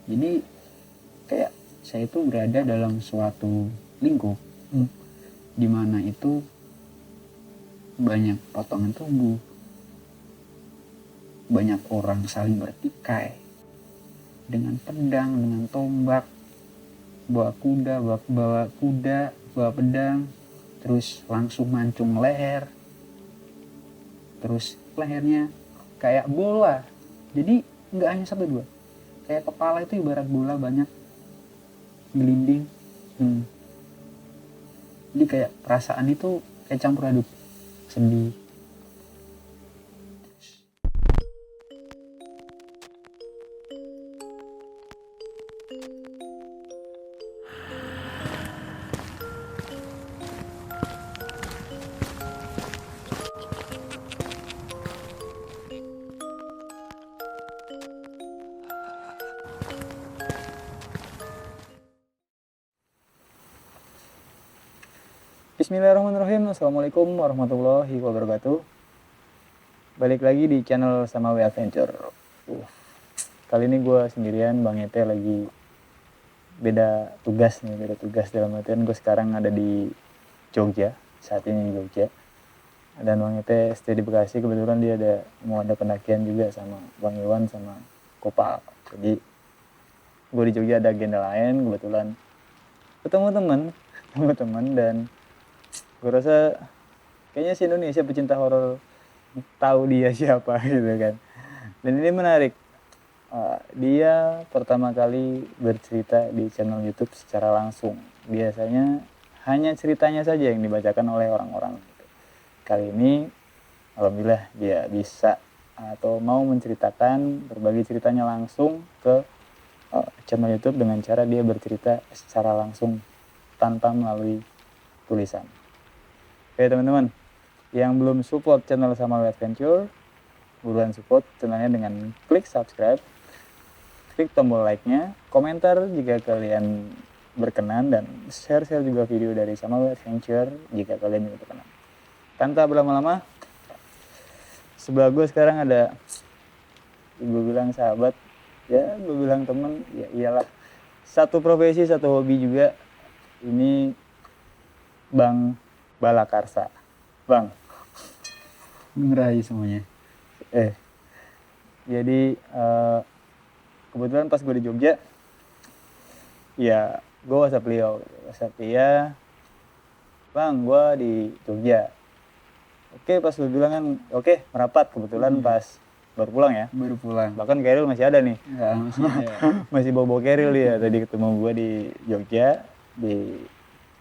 Jadi kayak saya itu berada dalam suatu lingkup di mana itu banyak potongan tubuh, banyak orang saling bertikai dengan pedang, dengan tombak, bawa kuda, bawa pedang, terus langsung mancung leher, terus lehernya kayak bola. Jadi nggak hanya satu dua, kayak kepala itu ibarat bola banyak gelinding. Jadi kayak perasaan itu kayak campur aduk, sedih. Bismillahirrahmanirrahim. Assalamualaikum warahmatullahi wabarakatuh. Balik lagi di channel Samawi Adventure. Kali ini gue sendirian, Bang Ete lagi beda tugas dalam artian gue sekarang ada di Jogja, saat ini di Jogja. Dan Bang Ete stay di Bekasi, kebetulan dia mau ada pendakian juga sama Bang Iwan sama Kopal. Jadi gue di Jogja ada agenda lain, kebetulan ketemu teman dan gue rasa kayaknya si Indonesia pecinta horor tahu dia siapa gitu kan. Dan ini menarik, dia pertama kali bercerita di channel YouTube secara langsung. Biasanya hanya ceritanya saja yang dibacakan oleh orang-orang. Kali ini alhamdulillah dia bisa atau mau menceritakan, berbagi ceritanya langsung ke channel YouTube dengan cara dia bercerita secara langsung tanpa melalui tulisan. Oke teman-teman, yang belum support channel Samawi Adventure, buruan support channelnya dengan klik subscribe, klik tombol like-nya, komentar jika kalian berkenan, dan share juga video dari Samawi Adventure jika kalian juga berkenan. Tanpa berlama-lama, sebelah gue sekarang ada, gue bilang sahabat, ya gue bilang temen, ya iyalah, satu profesi, satu hobi juga. Ini Bang Balakarsa. Bang, Ngerahi semuanya. Jadi kebetulan pas gue di Jogja, ya gue WhatsApp dia, Bang gue di Jogja. Oke, pas gue bilang kan, oke merapat, kebetulan pas baru pulang ya. Baru pulang. Bahkan Keril masih ada nih. Ya, masih ada. Masih bawa Keril dia. Tadi ketemu gue di Jogja,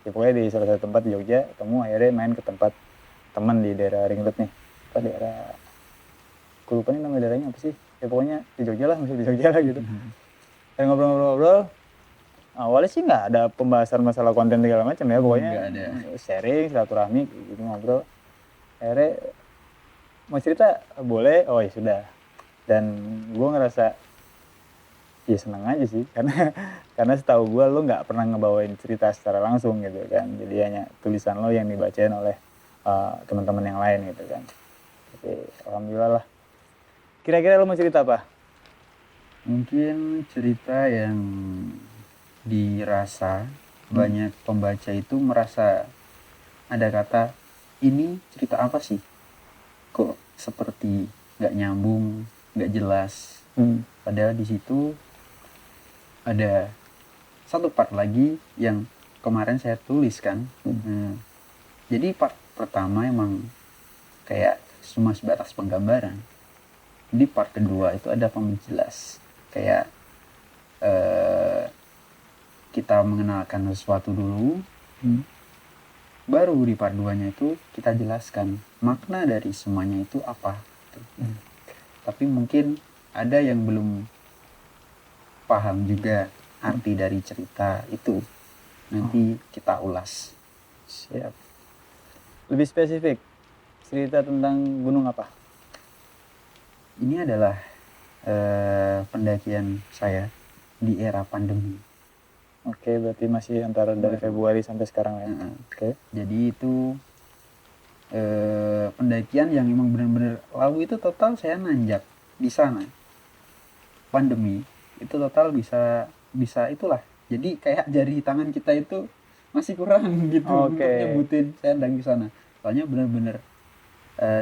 ya pokoknya di salah satu tempat di Jogja, ketemu, akhirnya main ke tempat teman di daerah Ring Road nih. Apa daerah, gue lupa nih nama daerahnya apa sih, ya pokoknya di Jogja lah, masih di Jogja lah gitu. Dan ngobrol-ngobrol, awalnya sih nggak ada pembahasan masalah konten segala macam ya, pokoknya sharing, silaturahmi gitu, ngobrol. Akhirnya mau cerita boleh, oh ya sudah. Dan gue ngerasa ya senang aja sih, karena setahu gue lo nggak pernah ngebawain cerita secara langsung gitu kan, jadi hanya tulisan lo yang dibacain oleh teman-teman yang lain gitu kan. Jadi alhamdulillah lah. Kira-kira lo mau cerita apa? Mungkin cerita yang dirasa banyak pembaca itu merasa ada kata, ini cerita apa sih? Kok seperti nggak nyambung, nggak jelas. Padahal di situ ada satu part lagi yang kemarin saya tulis kan. Jadi part pertama emang kayak cuma sebatas penggambaran. Di part kedua itu ada penjelas, kayak kita mengenalkan sesuatu dulu, baru di part 2-nya itu kita jelaskan makna dari semuanya itu apa. Tapi mungkin ada yang belum paham juga arti dari cerita itu. Nanti kita ulas. Siap. Lebih spesifik, cerita tentang gunung apa? Ini adalah pendakian saya di era pandemi. Oke, berarti masih antara dari Februari sampai sekarang ya. Oke. Jadi itu pendakian yang memang benar-benar lalu itu total saya nanjak di sana. Pandemi. itu total bisa itulah. Jadi kayak jari tangan kita itu masih kurang gitu Oke. untuk nyebutin saya ndang di sana. Soalnya benar-benar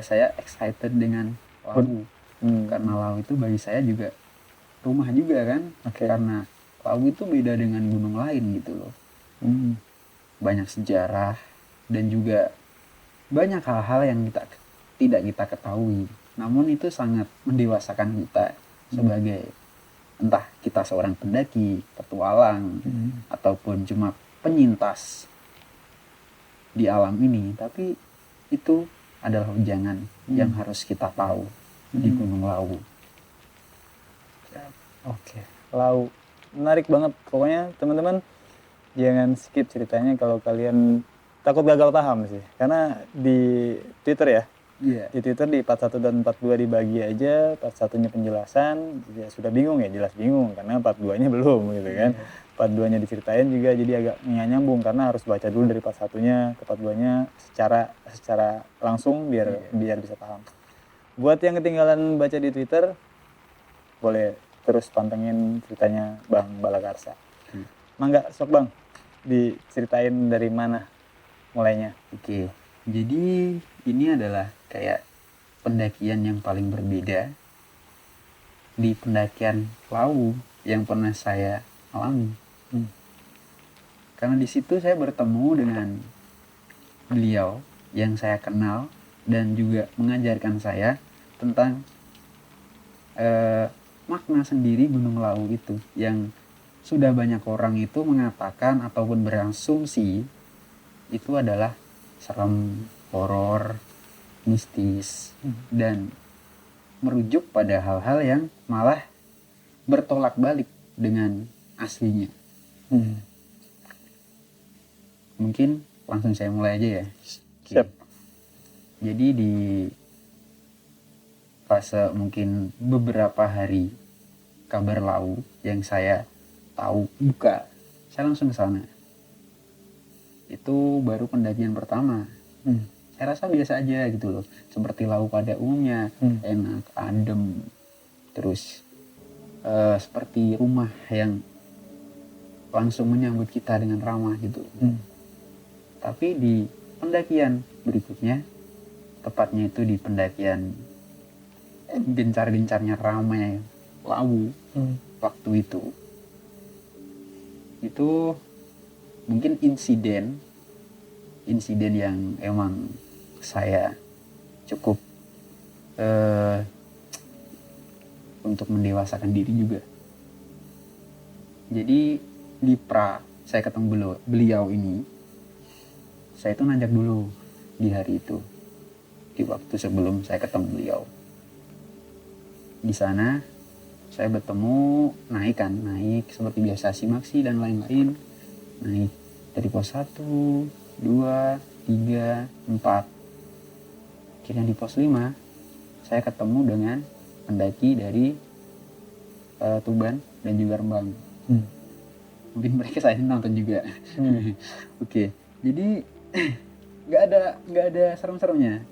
saya excited dengan Lawu. Karena Lawu itu bagi saya juga rumah juga kan. Oke. Karena Lawu itu beda dengan gunung lain gitu loh. Banyak sejarah dan juga banyak hal-hal yang tidak kita ketahui. Namun itu sangat mendewasakan kita sebagai entah kita seorang pendaki, petualang, ataupun cuma penyintas di alam ini. Tapi itu adalah ujangan yang harus kita tahu di Gunung Lawu. Oke, Lawu. Menarik banget. Pokoknya teman-teman jangan skip ceritanya kalau kalian takut gagal paham sih. Karena di Twitter ya, di Twitter di part 1 dan part 2 dibagi aja, part 1-nya penjelasan, ya sudah bingung ya, jelas bingung karena part 2-nya belum gitu kan. Part 2-nya diceritain juga jadi agak nggak nyambung karena harus baca dulu dari part 1-nya ke part 2-nya secara langsung biar bisa paham. Buat yang ketinggalan baca di Twitter, boleh terus pantengin ceritanya Bang Balakarsa. Mangga, sok Bang, diceritain dari mana mulainya. Oke, jadi ini adalah kayak pendakian yang paling berbeda di pendakian Lawu yang pernah saya alami. Karena di situ saya bertemu dengan beliau yang saya kenal dan juga mengajarkan saya tentang makna sendiri Gunung Lawu itu, yang sudah banyak orang itu mengatakan ataupun berasumsi itu adalah serem, horor, mistis, dan merujuk pada hal-hal yang malah bertolak balik dengan aslinya. Mungkin langsung saya mulai aja ya. Siap. Jadi di fase mungkin beberapa hari kabar Lawu yang saya tahu buka, saya langsung ke sana. Itu baru pendakian pertama. Saya rasa biasa aja gitu loh, seperti Lawu pada umumnya, enak, adem, terus seperti rumah yang langsung menyambut kita dengan ramah gitu. Tapi di pendakian berikutnya, tepatnya itu di pendakian gencar-gencarnya ramai Lawu waktu itu mungkin insiden yang emang saya cukup untuk mendewasakan diri juga. Jadi di saya ketemu beliau ini, saya itu nanjak dulu di hari itu, di waktu sebelum saya ketemu beliau. Di sana saya bertemu, naik seperti biasa simaksi dan lain-lain, naik dari pos 1, 2, 3, 4. Akhirnya di pos 5 saya ketemu dengan pendaki dari Tuban dan juga Rembang. Mungkin mereka saya nonton juga. Oke, jadi nggak ada serem-seremnya,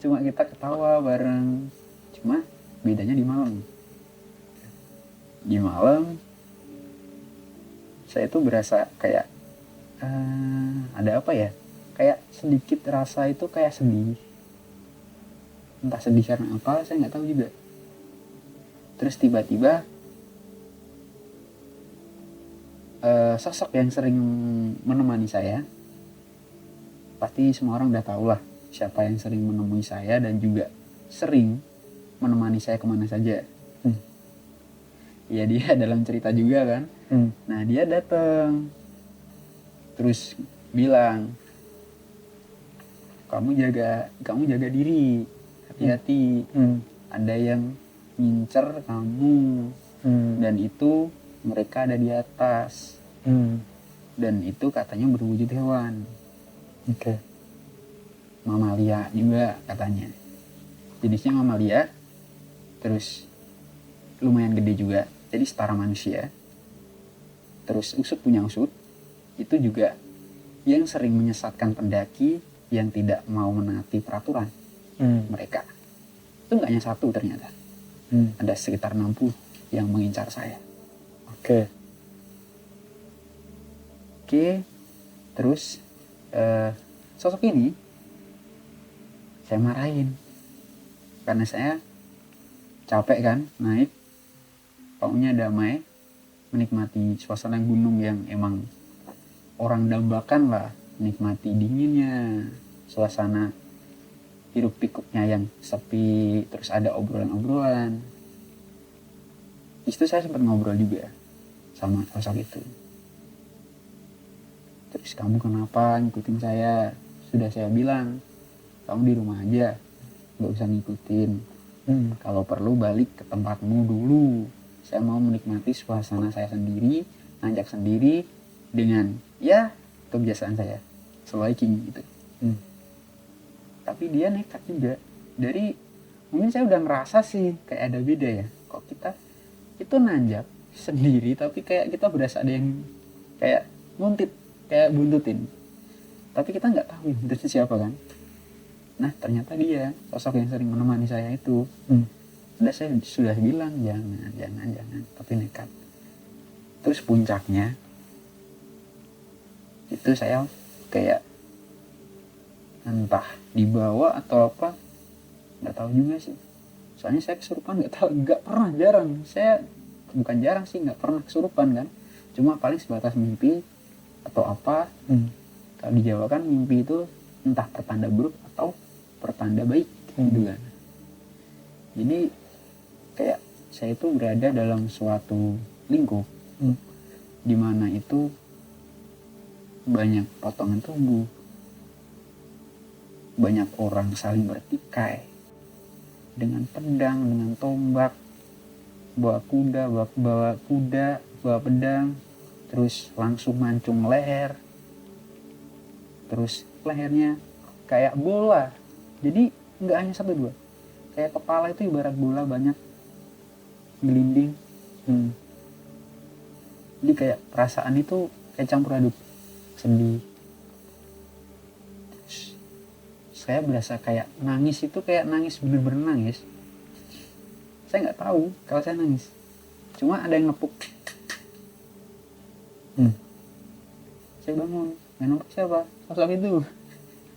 cuma kita ketawa bareng. Cuma bedanya di malam saya tuh berasa kayak ada apa ya, kayak sedikit rasa itu kayak sedih, entah sedih karena apa saya nggak tahu juga. Terus tiba-tiba sosok yang sering menemani saya, pasti semua orang udah tahu lah siapa yang sering menemui saya dan juga sering menemani saya kemana saja. Ya dia dalam cerita juga kan. Nah dia datang terus bilang, kamu jaga diri, hati-hati, ada yang ngincer kamu, dan itu mereka ada di atas, dan itu katanya berwujud hewan. Mamalia juga katanya, jenisnya mamalia, terus lumayan gede juga, jadi setara manusia. Terus usut punya usut, itu juga yang sering menyesatkan pendaki yang tidak mau menaati peraturan mereka. Itu nggak hanya satu ternyata, ada sekitar 60 yang mengincar saya. Oke. Oke, terus sosok ini saya marahin karena saya capek kan naik, maunya damai, menikmati suasana gunung yang emang orang dambakan lah, menikmati dinginnya, suasana hiruk pikuknya yang sepi, terus ada obrolan-obrolan. Di situ saya sempat ngobrol juga sama sosok itu. Terus, kamu kenapa ngikutin saya? Sudah saya bilang, kamu di rumah aja, nggak usah ngikutin. Kalau perlu balik ke tempatmu dulu. Saya mau menikmati suasana saya sendiri, ngajak sendiri dengan ya kebiasaan saya, seviking gitu. Tapi dia nekat juga. Dari mungkin saya udah ngerasa sih kayak ada beda ya. Kok kita itu nanjak sendiri tapi kayak kita berasa ada yang kayak nguntit, kayak buntutin. Tapi kita nggak tahu buntutnya siapa kan. Nah ternyata dia sosok yang sering menemani saya itu. Saya sudah bilang jangan, tapi nekat. Terus puncaknya itu saya kayak entah dibawa atau apa, nggak tahu juga sih. Soalnya saya kesurupan nggak pernah, jarang. Saya bukan jarang sih, nggak pernah kesurupan kan. Cuma paling sebatas mimpi atau apa. Kalau di Jawa kan mimpi itu entah pertanda buruk atau pertanda baik gitu kan. Jadi kayak saya itu berada dalam suatu lingkup di mana itu banyak potongan tubuh, banyak orang saling bertikai dengan pedang, dengan tombak, bawa kuda, bawa pedang, terus langsung mancung leher, terus lehernya kayak bola. Jadi nggak hanya satu dua, kayak kepala itu ibarat bola banyak gelinding. Jadi kayak perasaan itu kayak campur aduk, sedih. Saya berasa kayak nangis itu kayak nangis, bener-bener nangis. Saya nggak tahu kalau saya nangis, cuma ada yang nepuk. Saya bangun, yang nepuk siapa? Sosok itu.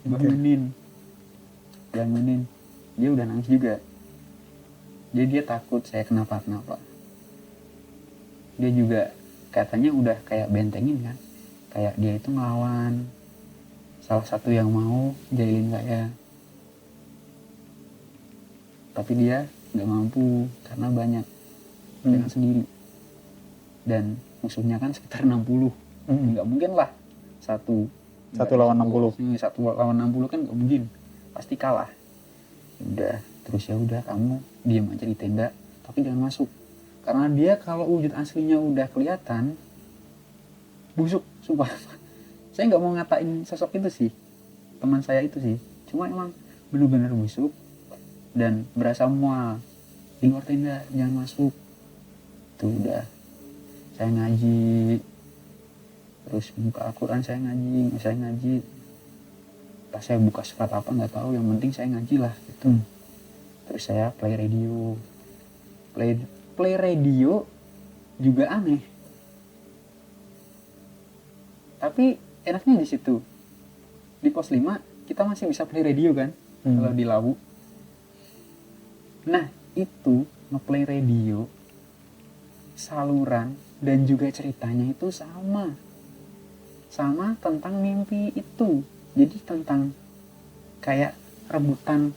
Bangunin, dia udah nangis juga. Jadi dia takut saya kenapa-kenapa. Dia juga katanya udah kayak bentengin kan, kayak dia itu ngelawan salah satu yang mau jahilin saya, tapi dia nggak mampu karena banyak dengan sendiri, dan musuhnya kan sekitar 60. Nggak mungkin lah satu lawan 60. Satu lawan 60 kan nggak mungkin, pasti kalah. Udah, terus ya udah, kamu diam aja di tenda tapi jangan masuk, karena dia kalau wujud aslinya udah kelihatan busuk, sumpah. Saya nggak mau ngatain sosok itu sih, teman saya itu sih, cuma emang bener-bener busuk dan berasa mual. Di luar tenda, jangan masuk. Tuh udah, saya ngaji, terus buka Al-Quran, saya ngaji. Pas saya buka surat apa nggak tahu, yang penting saya ngaji lah gitu. Terus saya play radio juga aneh, tapi enaknya di situ, di pos 5 kita masih bisa play radio kan. Kalau di Lawu, nah itu ngeplay radio, saluran dan juga ceritanya itu sama tentang mimpi itu. Jadi tentang kayak rebutan,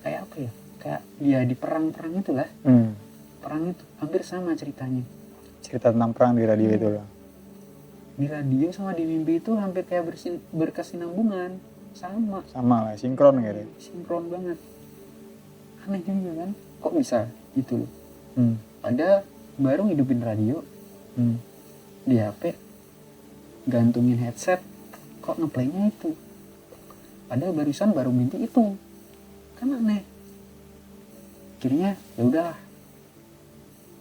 kayak apa ya, kayak dia di perang itulah. Perang itu hampir sama ceritanya. Cerita tentang perang di radio itu lah. Di radio sama di mimpi itu hampir kayak berkesinambungan, sama lah, sinkron gitu. Sinkron banget. Aneh juga kan, kok bisa gitu loh. Ada baru hidupin radio di HP, gantungin headset, kok ngeplaynya itu. Padahal barusan baru mimpi itu, kan aneh. Akhirnya ya udahlah,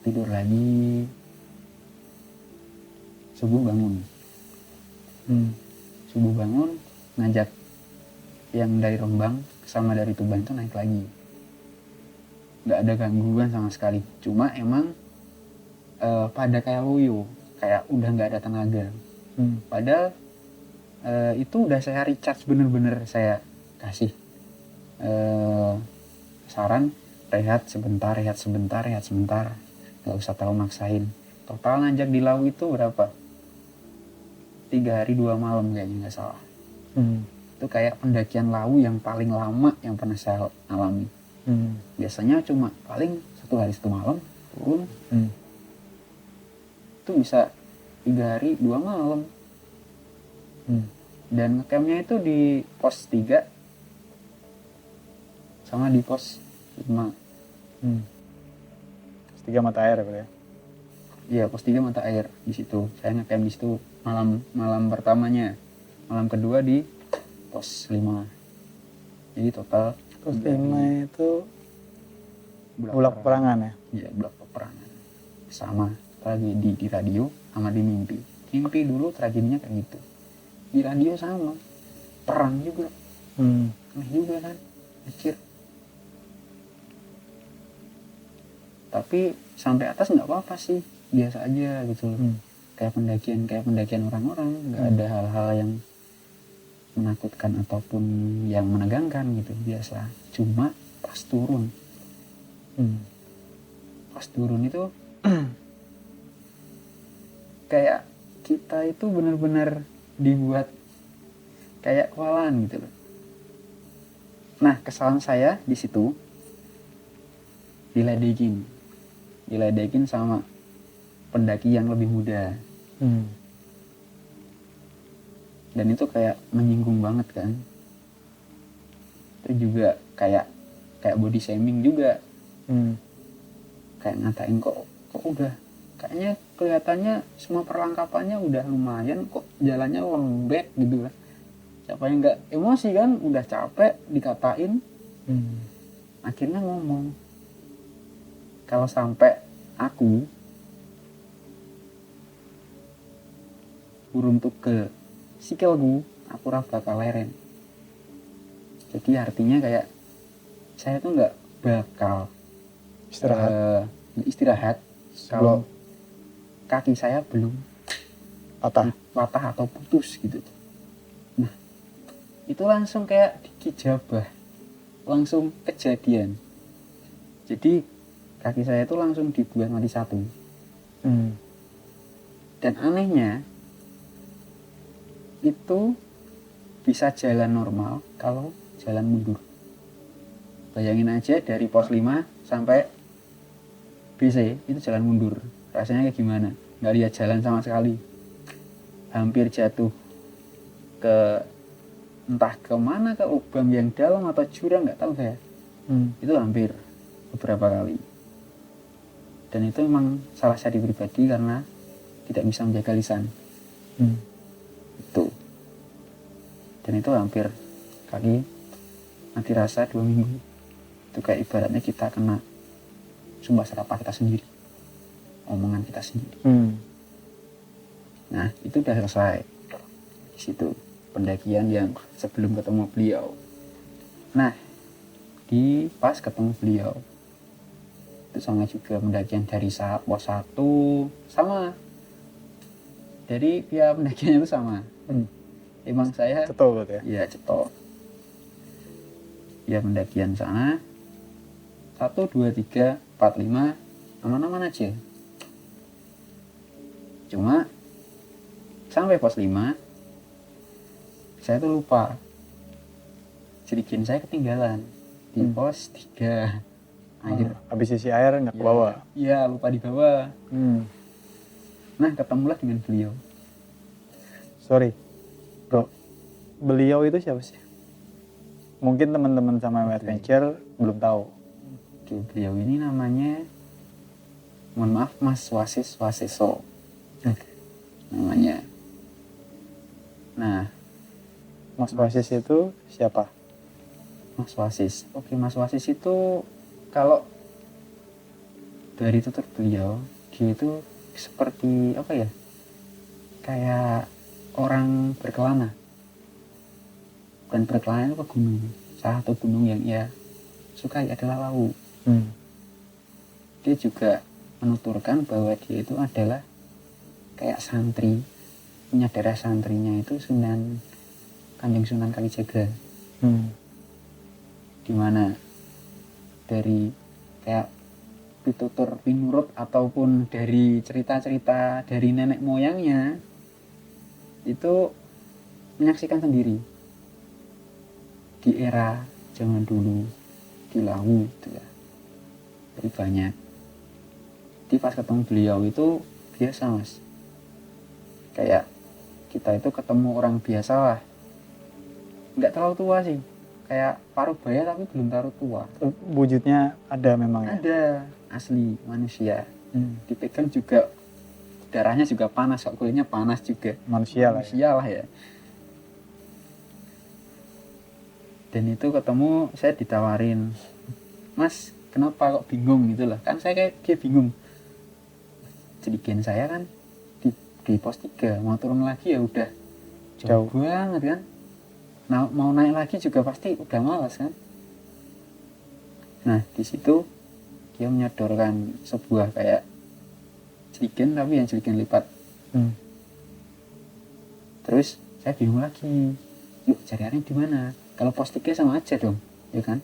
tidur lagi. Subuh bangun, ngajak yang dari Rembang sama dari Tuban itu naik lagi. Nggak ada gangguan sama sekali. Cuma emang pada kayak loyo, kayak udah nggak ada tenaga. Padahal itu udah saya recharge, bener-bener saya kasih saran rehat sebentar, nggak usah terlalu maksain. Total nanjak di Lawu itu berapa? 3 hari 2 malam kayaknya, nggak salah. Itu kayak pendakian Lawu yang paling lama yang pernah saya alami. Biasanya cuma paling 1 hari 1 malam turun. Itu bisa 3 hari 2 malam. Dan ngecampnya itu di pos 3 sama di pos 5. Pos 3 mata air ya? Iya, pos 3 mata air. Di situ saya ngecamp di situ malam pertamanya. Malam kedua di pos 5. Jadi total pos 5 itu bulak peperangan ya? Iya, bulak peperangan. Sama lagi di radio sama di mimpi. Mimpi dulu tragedinya kayak gitu. Di radio sama. Perang juga. Aneh juga kan. Anjir. Tapi sampai atas nggak apa-apa sih. Biasa aja gitu. Kayak pendakian orang-orang. Nggak ada hal-hal yang menakutkan ataupun yang menegangkan gitu. Biasa. Cuma pas turun. Pas turun itu kayak kita itu benar-benar dibuat kayak kewalahan gitu loh. Nah, kesalahan saya di situ diledekin sama pendaki yang lebih muda. Dan itu kayak menyinggung banget kan. Itu juga kayak body shaming juga. Kayak ngatain kok udah kayaknya kelihatannya semua perlengkapannya udah lumayan, kok jalannya lembek gitu lah. Siapa yang nggak emosi kan, udah capek dikatain. Akhirnya ngomong, kalau sampai aku beruntuk ke sikilku, aku bakal leren. Jadi artinya kayak saya tuh nggak bakal istirahat kalau kaki saya belum patah atau putus gitu. Nah, itu langsung kayak dikijabah, langsung kejadian. Jadi kaki saya itu langsung dibuat mati satu. Dan anehnya itu bisa jalan normal kalau jalan mundur. Bayangin aja dari pos 5 sampai BC itu jalan mundur. Rasanya kayak gimana? Nggak lihat jalan sama sekali. Hampir jatuh ke entah kemana, ke lubang yang dalam atau jurang, nggak tahu saya. Itu hampir beberapa kali. Dan itu memang salah saya pribadi karena tidak bisa menjaga lisan. Itu. Dan itu hampir kaki mati rasa 2 minggu. Itu kayak ibaratnya kita kena sumpah serapah kita sendiri, omongan kita sendiri. Nah, itu udah selesai. Di situ pendakian yang sebelum ketemu beliau. Nah, di pas ketemu beliau itu sama juga pendakian dari pos 1 sama. Dari pihak pendakiannya itu sama. Emang saya cetok gitu ya? Iya, cetok. Ya pendakian sana 1, 2, 3, 4, 5 aman-aman aja. Cuma sampai pos 5 saya tuh lupa, jerigen saya ketinggalan di pos 3 air. Habis isi air nggak ke bawah? Iya, lupa di bawah. Nah, ketemulah dengan beliau. Sorry bro, beliau itu siapa sih? Mungkin teman-teman sama Adventure belum tahu. Oke, beliau ini namanya, mohon maaf, Mas Waseso namanya. Nah, Mas Wasis itu siapa? Mas Wasis. Oke, Mas Wasis itu kalau dari tutur beliau, dia itu seperti apa ya? Kayak orang berkelana. Bukan berkelana, itu ke gunung. Salah satu gunung yang ia sukai adalah Lawu. Dia juga menuturkan bahwa dia itu adalah kayak santri, punya darah santrinya itu Kanjeng Sunan Kalijaga. Dimana dari kayak pitutur pinurut ataupun dari cerita-cerita dari nenek moyangnya itu menyaksikan sendiri di era zaman dulu di Lawu gitu ya, jadi banyak. Jadi pas ketemu beliau itu biasa mas, kayak kita itu ketemu orang biasa lah, nggak terlalu tua sih, kayak paruh baya tapi belum terlalu tua. Wujudnya ada memang ya? Ada, asli manusia. Dipegang juga darahnya juga panas, kok kulitnya panas juga. Manusia lah ya. Dan itu ketemu, saya ditawarin, mas kenapa kok bingung gitu lah, kan saya kayak dia bingung. Jadi gen saya kan di pos 3, mau turun lagi ya udah jauh banget kan. Nah, mau naik lagi juga pasti udah malas kan. Nah di situ dia menyodorkan sebuah kayak jerigen, tapi yang jerigen lipat. Terus saya bingung lagi, yuk cari airnya di mana? Kalau pos 3 sama aja dong, ya kan?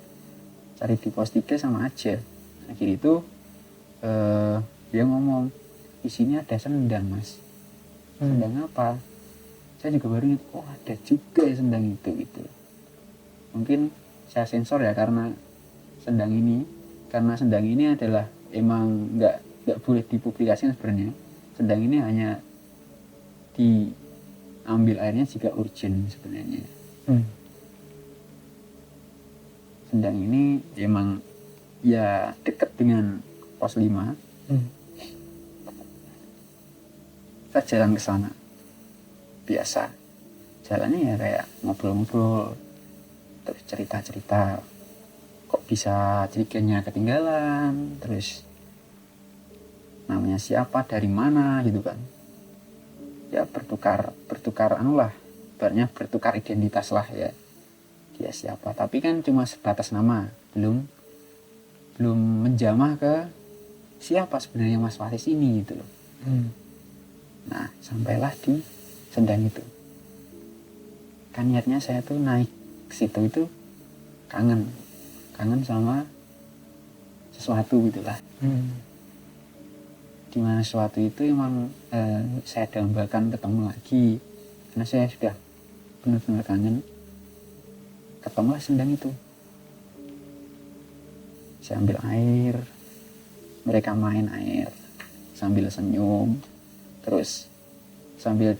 Cari di pos 3 sama aja. Akhir itu dia ngomong, di sini ada sendang mas. Sendang apa? Saya juga baru ingat, oh ada juga ya sendang itu gitu. Mungkin saya sensor ya karena sendang ini adalah emang nggak boleh dipublikasikan sebenarnya. Sendang ini hanya diambil airnya jika urgent sebenarnya. Sendang ini emang ya dekat dengan pos 5. Kita jalan ke sana. Biasa. Jalannya ya kayak ngobrol-ngobrol. Terus cerita-cerita. Kok bisa jerigennya ketinggalan. Terus namanya siapa, dari mana gitu kan. Ya bertukar anulah. Ibaratnya bertukar identitas lah ya. Dia siapa, tapi kan cuma sebatas nama, belum menjamah ke siapa sebenarnya Mas Faris ini gitu loh. Nah sampailah di sendang itu. Kan niatnya saya tuh naik ke situ itu kangen sama sesuatu gitulah. Dimana sesuatu itu emang saya dambakan ketemu lagi, karena saya sudah benar-benar kangen. Ketemulah sendang itu. Saya ambil air, mereka main air sambil senyum, terus sambil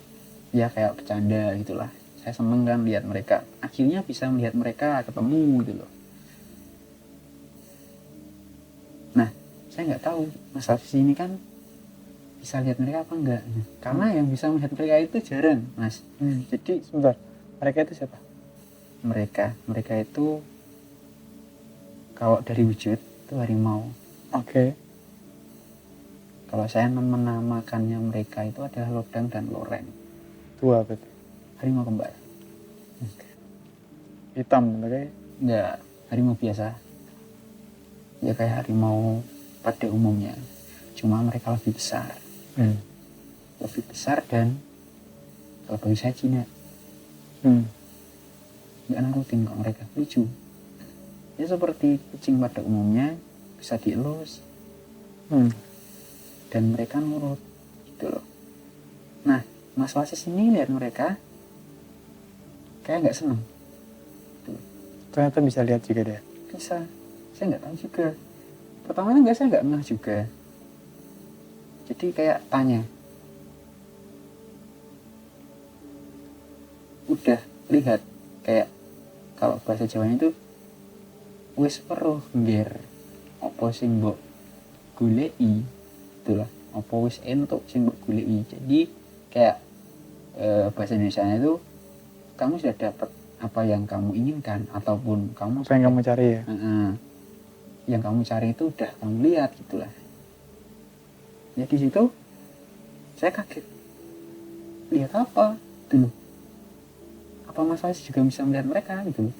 ya kayak bercanda gitulah. Saya seneng kan lihat mereka, akhirnya bisa melihat mereka ketemu gitu loh. Nah saya nggak tahu Mas Hafiz ini kan bisa lihat mereka apa enggak, karena yang bisa melihat mereka itu jarang mas. Jadi sebentar, mereka itu siapa? Mereka itu kalau dari wujud itu harimau. Oke. Kalau saya menamakannya mereka itu adalah Lodang dan Loreng. Itu apa itu? Harimau kembar. Hitam mereka? Enggak, harimau biasa. Ya kayak harimau pada umumnya. Cuma mereka lebih besar. Lebih besar dan kalau bagi saya Cina. Nggak nakutin kok mereka, lucu. Ya seperti kucing pada umumnya, bisa dielus. Dan mereka nurut gitu loh. Nah Mas Wasis ini lihat mereka kayak nggak seneng gitu. Ternyata bisa lihat juga dia? Bisa, saya nggak tahu juga. Pertamanya saya nggak ngeh juga. Jadi kayak tanya, udah lihat kayak kalau bahasa Jawanya itu wis weruh ngger apa sing mbok goleki itulah, apa wis entuk sing mbok goleki. Jadi kayak bahasa Indonesianya itu kamu sudah dapat apa yang kamu inginkan, ataupun kamu apa yang kamu cari ya. Yang kamu cari itu udah kamu lihat gitulah. Ya di situ saya kaget, lihat apa dulu, apa Mas Faiz juga bisa melihat mereka gitu.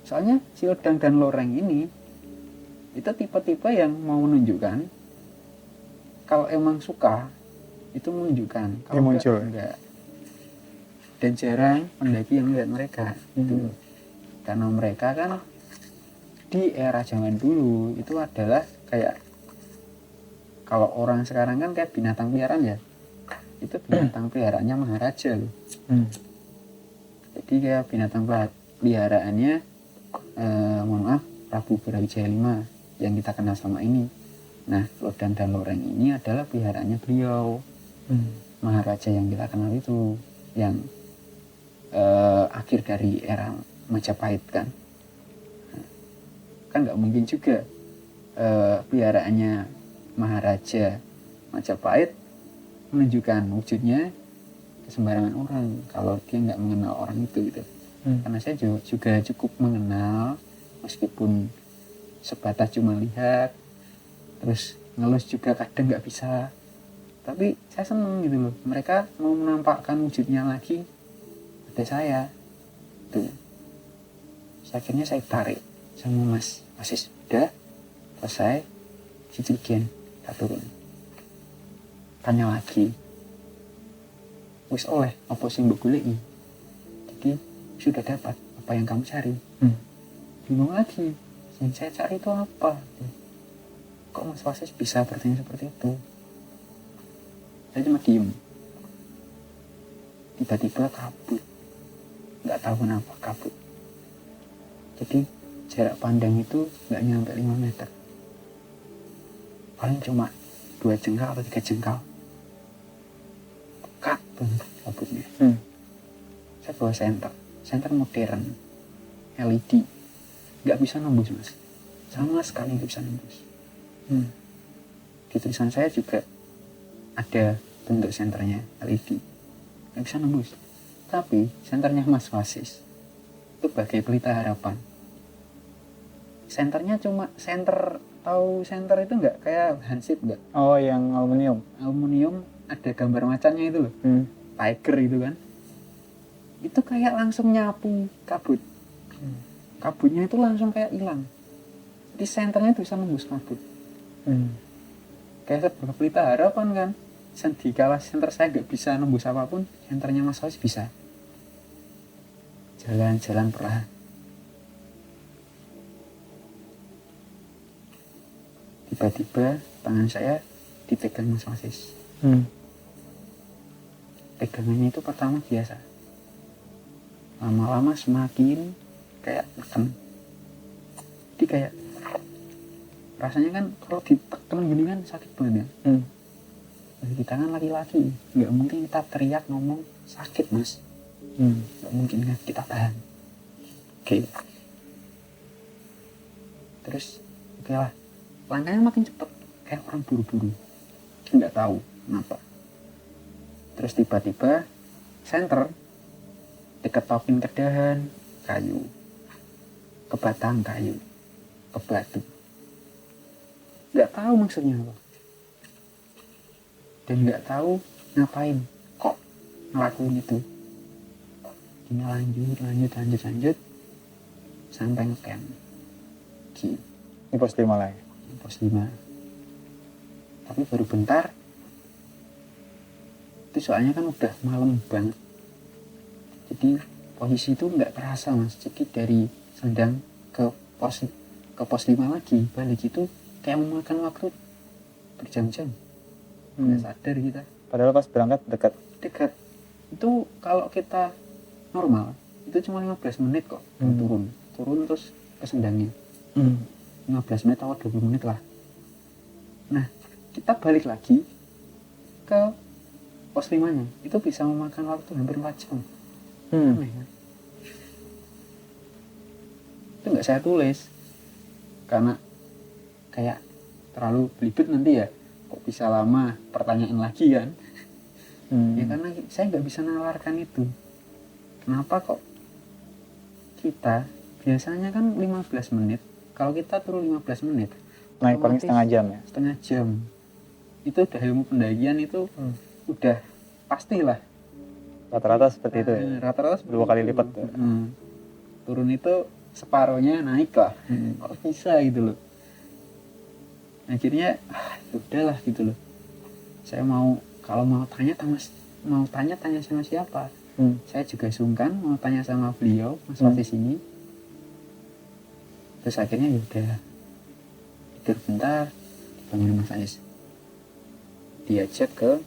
Soalnya si Lodang dan Loreng ini itu tipe-tipe yang mau menunjukkan kalau emang suka itu menunjukkan, Dia kalau muncul. enggak. Dan jarang pendaki yang lihat mereka gitu. Karena mereka kan di era zaman dulu itu adalah kayak, kalau orang sekarang kan kayak binatang peliharaan ya, itu binatang peliharaannya maharaja loh. Jadi kayak binatang peliharaannya mohon maaf, Prabu Brawijaya V yang kita kenal selama ini. Nah, Lodang dan Loreng ini adalah peliharaannya beliau, maharaja yang kita kenal itu, yang akhir dari era Majapahit kan. Kan nggak mungkin juga peliharaannya maharaja Majapahit menunjukkan wujudnya ke sembarangan orang kalau dia nggak mengenal orang itu gitu. Karena saya juga cukup mengenal, meskipun sebatas cuma lihat, terus ngelus juga kadang nggak bisa, tapi saya seneng gitu loh, mereka mau menampakkan wujudnya lagi pada saya tuh. Akhirnya saya tarik sama Mas Asis, udah selesai cicilin, tak turun, tanya lagi, wis oleh apa sing mbok goleki, jadi sudah dapat apa yang kamu cari. Bingung lagi, yang saya cari itu apa? Kok Mas Wasis bisa bertanya seperti itu? Saya cuma diem. Tiba-tiba kabut, nggak tahu kenapa kabut. Jadi jarak pandang itu nggak nyampe 5 meter, paling cuma 2 jengkal atau 3 jengkal. Pekat banget kabutnya. Saya bawa senter modern LED, nggak bisa nembus Mas, sama sekali nggak bisa nembus. Di tulisan saya juga ada bentuk senternya LED, nggak bisa nembus. Tapi senternya Mas Wasis itu bagai pelita harapan. Senternya cuma senter, tahu senter itu nggak kayak hansip nggak? Oh, yang aluminium. Ada gambar macannya itu loh, tiger itu kan. Itu kayak langsung nyapu kabut. Kabutnya itu langsung kayak hilang. Di senternya itu bisa nembus kabut. Kayak sebuah pelita harapan kan. Di kala senter saya nggak bisa nembus apapun, senternya Mas Wasis bisa. Jalan-jalan perlahan. Tiba-tiba tangan saya dipegang Mas Wasis. Pegangannya itu pertama biasa, lama-lama semakin kayak neken. Jadi kayak rasanya kan kalau ditekan gini kan sakit banget ya. Kita kan laki-laki, nggak mungkin kita teriak ngomong sakit Mas, nggak mungkin kan, kita tahan. Oke. Terus oke lah, langkahnya makin cepet kayak orang buru-buru, nggak tahu kenapa. Terus tiba-tiba senter diketopin ke dahan kayu, ke batang kayu, ke batu. Nggak tahu maksudnya apa, dan nggak tahu ngapain kok ngelakuin itu. Ini lanjut sampai ngecamp Di pos 5 lah ya? Pos 5. Tapi baru bentar itu, soalnya kan udah malam banget, jadi posisi itu nggak terasa Mas. Jadi dari Sendang ke pos 5 lagi balik itu kayak memakan waktu berjam-jam. Nggak sadar kita, Padahal pas berangkat dekat. Itu kalau kita normal itu cuma 15 menit kok. Turun terus ke Sendangnya 15 menit atau 20 menit lah. Nah, kita balik lagi ke pos 5-nya itu bisa memakan waktu hampir 4 jam. Aneh kan? Itu nggak saya tulis karena kayak terlalu belibet nanti ya, kok bisa lama, pertanyaan lagi kan. Ya karena saya nggak bisa nalarkan itu. Kenapa kok kita biasanya kan 15 menit, kalau kita turun 15 menit naik paling setengah jam ya? Setengah jam itu udah ilmu pendakian itu udah pastilah Rata-rata seperti itu ya? Rata-rata 2 kali lipat ya? Turun itu separohnya naik lah. Kok bisa gitu loh. Akhirnya udahlah gitu loh, saya kalau mau tanya sama siapa, saya juga sungkan mau tanya sama beliau, Mas Wasis ini. Terus akhirnya ya udah tidur bentar, dibangunin Mas Anies, diajak ke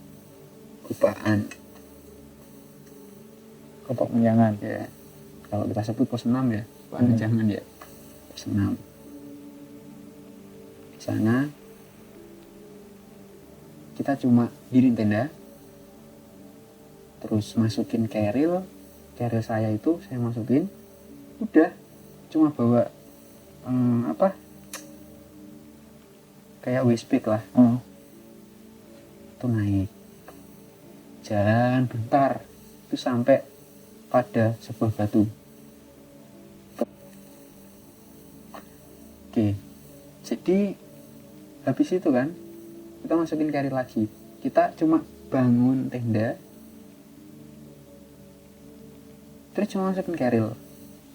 Kupaan, Kepak Menjangan. ya kalau kita sebut pos 6 ya, Kupaan jangan ya, pos 6. Di sana kita cuma diriin tenda, terus masukin keril saya itu saya masukin, udah cuma bawa kayak waistbag lah. Itu naik jalan bentar itu sampai pada sebuah batu. Oke, jadi habis itu kan kita masukin keril lagi, kita cuma bangun tenda terus cuma masukin keril,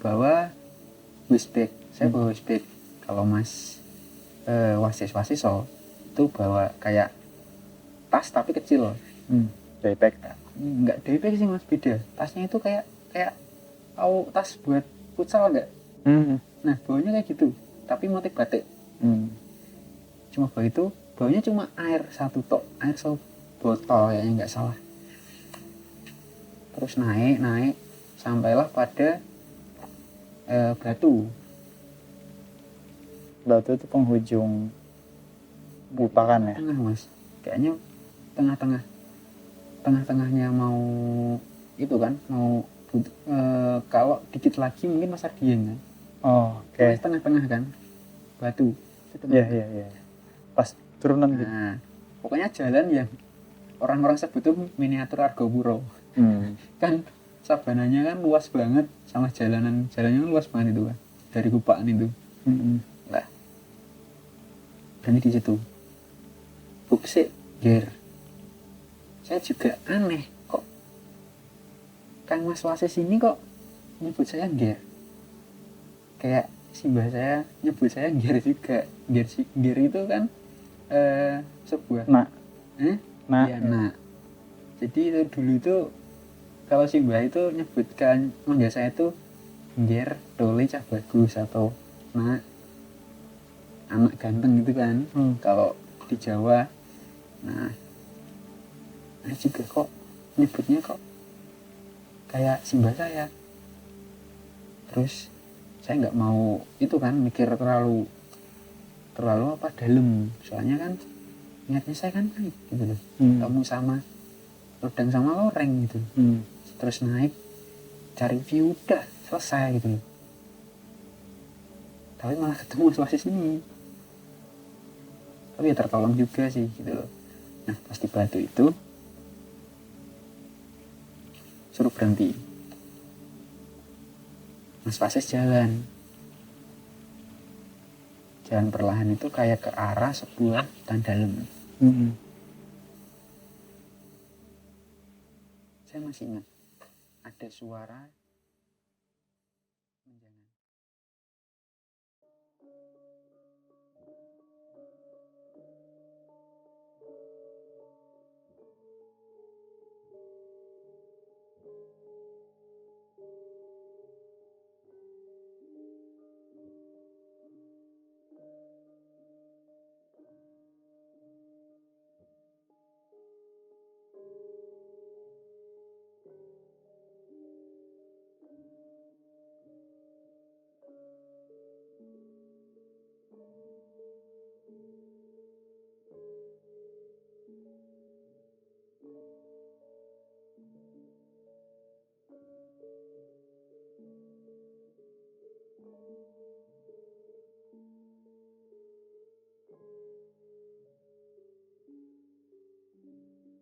bawa waistbag. Saya bawa waistbag. Kalau Mas wasis itu bawa kayak tas tapi kecil. Daypack. Enggak daypack sih Mas, beda. Tasnya itu kayak tahu tas buat futsal enggak? Nah bawanya kayak gitu, tapi motif batik. Cuma bawa itu, bawanya cuma air satu botol kayaknya nggak salah. Terus naik sampailah pada batu itu penghujung Bupakan ya? Tengah Mas, kayaknya tengahnya mau itu kan, mau kalau dikit lagi mungkin Mas Ardian kan. Oke. Tengah-tengah kan batu. Iya. Pas turunan gitu. Nah, pokoknya jalan yang orang-orang sebut itu miniatur Argopuro. Kan sabananya kan luas banget, sama jalannya luas banget itu kan, dari Kupaan itu. Lah, berhenti di situ. Buksik, ger. Saya juga aneh kok. Kang Mas Wasis ini kok nyebut saya ger. Kayak simbah saya nyebut saya ger juga. Ger itu kan sebuah nak. Jadi itu dulu itu kalau simbah itu nyebutkan manggil saya itu ger, dole cah bagus atau nak, anak ganteng gitu kan. Kalau di Jawa, nah juga kok nyebutnya kok kayak simbah saya. Terus saya nggak mau itu kan, mikir terlalu dalam, soalnya kan niatnya saya kan naik gitu loh. Kamu sama Rodang sama loreng gitu. Terus naik cari view, udah selesai gitu loh. Tapi malah ketemu Mas Wasis ini. Tapi ya tertolong juga sih gitu loh. Nah pas di batu itu suruh berhenti. Mas Wasis jalan perlahan itu kayak ke arah sebuah hutan dalam. Saya masih ingat ada suara